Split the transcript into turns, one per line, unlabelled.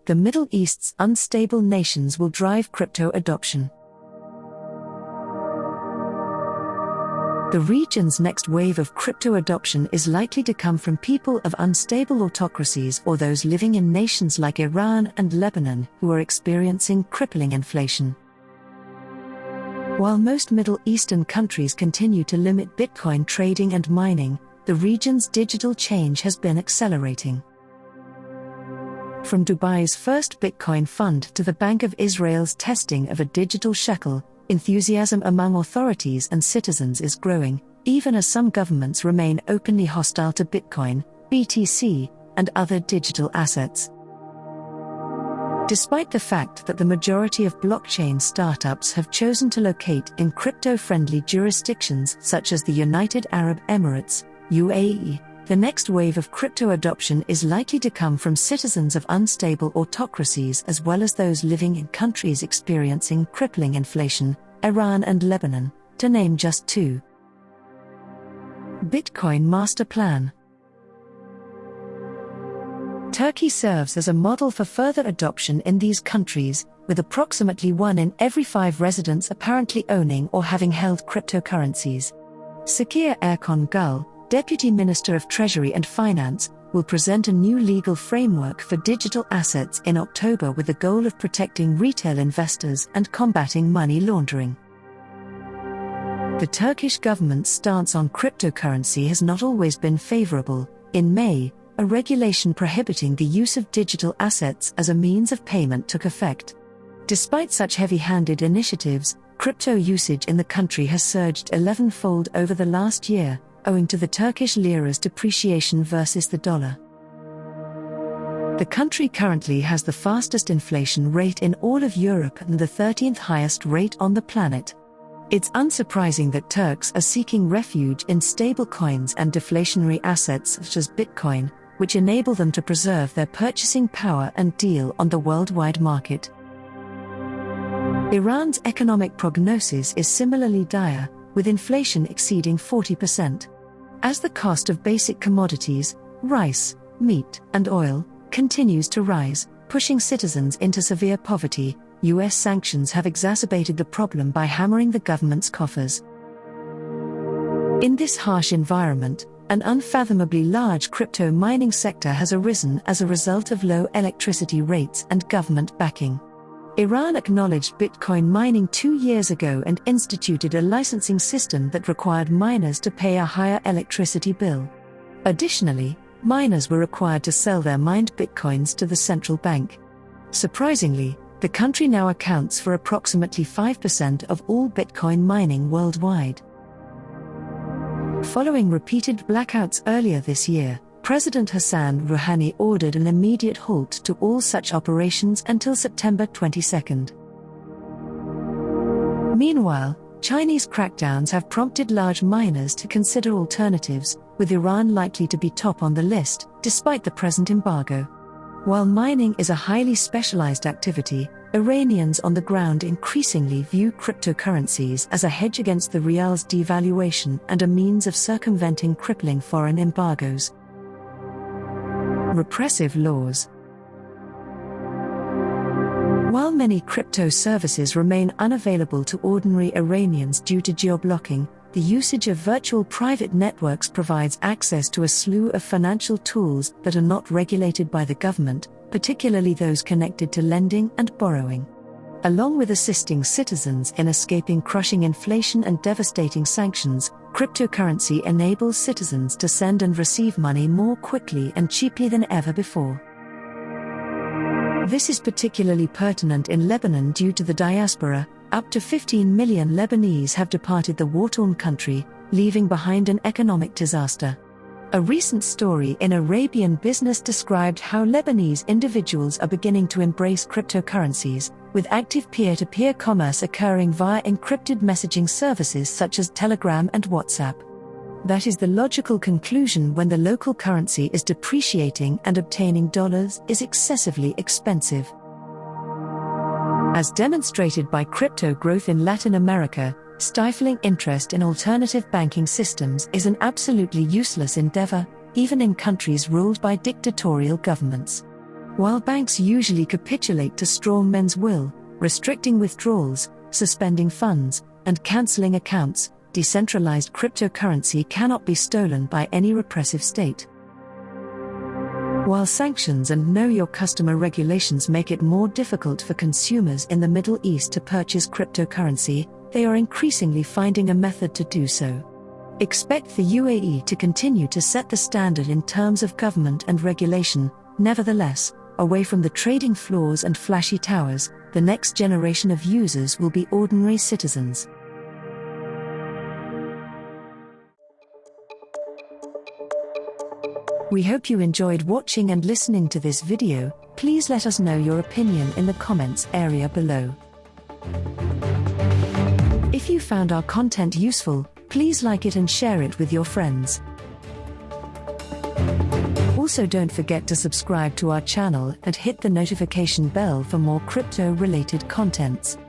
the Middle East's unstable nations will drive crypto adoption. The region's next wave of crypto adoption is likely to come from people of unstable autocracies or those living in nations like Iran and Lebanon who are experiencing crippling inflation. While most Middle Eastern countries continue to limit Bitcoin trading and mining, the region's digital change has been accelerating. From Dubai's first Bitcoin fund to the Bank of Israel's testing of a digital shekel, enthusiasm among authorities and citizens is growing, even as some governments remain openly hostile to Bitcoin, BTC, and other digital assets. Despite the fact that the majority of blockchain startups have chosen to locate in crypto-friendly jurisdictions such as the United Arab Emirates, UAE, the next wave of crypto adoption is likely to come from citizens of unstable autocracies as well as those living in countries experiencing crippling inflation, Iran and Lebanon, to name just two. Bitcoin Master Plan. Turkey serves as a model for further adoption in these countries, with approximately 1 in every 5 residents apparently owning or having held cryptocurrencies. Sakir Erkan Gul, Deputy Minister of Treasury and Finance, will present a new legal framework for digital assets in October with the goal of protecting retail investors and combating money laundering. The Turkish government's stance on cryptocurrency has not always been favorable. In May, a regulation prohibiting the use of digital assets as a means of payment took effect. Despite such heavy-handed initiatives, crypto usage in the country has surged 11-fold over the last year, owing to the Turkish lira's depreciation versus the dollar. The country currently has the fastest inflation rate in all of Europe and the 13th highest rate on the planet. It's unsurprising that Turks are seeking refuge in stable coins and deflationary assets such as Bitcoin, which enable them to preserve their purchasing power and deal on the worldwide market. Iran's economic prognosis is similarly dire, with inflation exceeding 40%. As the cost of basic commodities, rice, meat, and oil, continues to rise, pushing citizens into severe poverty, US sanctions have exacerbated the problem by hammering the government's coffers. In this harsh environment, an unfathomably large crypto mining sector has arisen as a result of low electricity rates and government backing. Iran acknowledged Bitcoin mining 2 years ago and instituted a licensing system that required miners to pay a higher electricity bill. Additionally, miners were required to sell their mined Bitcoins to the central bank. Surprisingly, the country now accounts for approximately 5% of all Bitcoin mining worldwide. Following repeated blackouts earlier this year, President Hassan Rouhani ordered an immediate halt to all such operations until September 22. Meanwhile, Chinese crackdowns have prompted large miners to consider alternatives, with Iran likely to be top on the list, despite the present embargo. While mining is a highly specialized activity, Iranians on the ground increasingly view cryptocurrencies as a hedge against the rial's devaluation and a means of circumventing crippling foreign embargoes. Repressive laws. While many crypto services remain unavailable to ordinary Iranians due to geo-blocking, the usage of virtual private networks provides access to a slew of financial tools that are not regulated by the government, particularly those connected to lending and borrowing. Along with assisting citizens in escaping crushing inflation and devastating sanctions, cryptocurrency enables citizens to send and receive money more quickly and cheaply than ever before. This is particularly pertinent in Lebanon due to the diaspora. Up to 15 million Lebanese have departed the war-torn country, leaving behind an economic disaster. A recent story in Arabian Business described how Lebanese individuals are beginning to embrace cryptocurrencies, with active peer-to-peer commerce occurring via encrypted messaging services such as Telegram and WhatsApp. That is the logical conclusion when the local currency is depreciating and obtaining dollars is excessively expensive. As demonstrated by crypto growth in Latin America, stifling interest in alternative banking systems is an absolutely useless endeavor, even in countries ruled by dictatorial governments. While banks usually capitulate to strongmen's will, restricting withdrawals, suspending funds, and cancelling accounts, decentralized cryptocurrency cannot be stolen by any repressive state. While sanctions and know your customer regulations make it more difficult for consumers in the Middle East to purchase cryptocurrency, they are increasingly finding a method to do so. Expect the UAE to continue to set the standard in terms of government and regulation. Nevertheless, away from the trading floors and flashy towers, the next generation of users will be ordinary citizens. We hope you enjoyed watching and listening to this video. Please let us know your opinion in the comments area below. If you found our content useful, please like it and share it with your friends. Also, don't forget to subscribe to our channel and hit the notification bell for more crypto-related contents.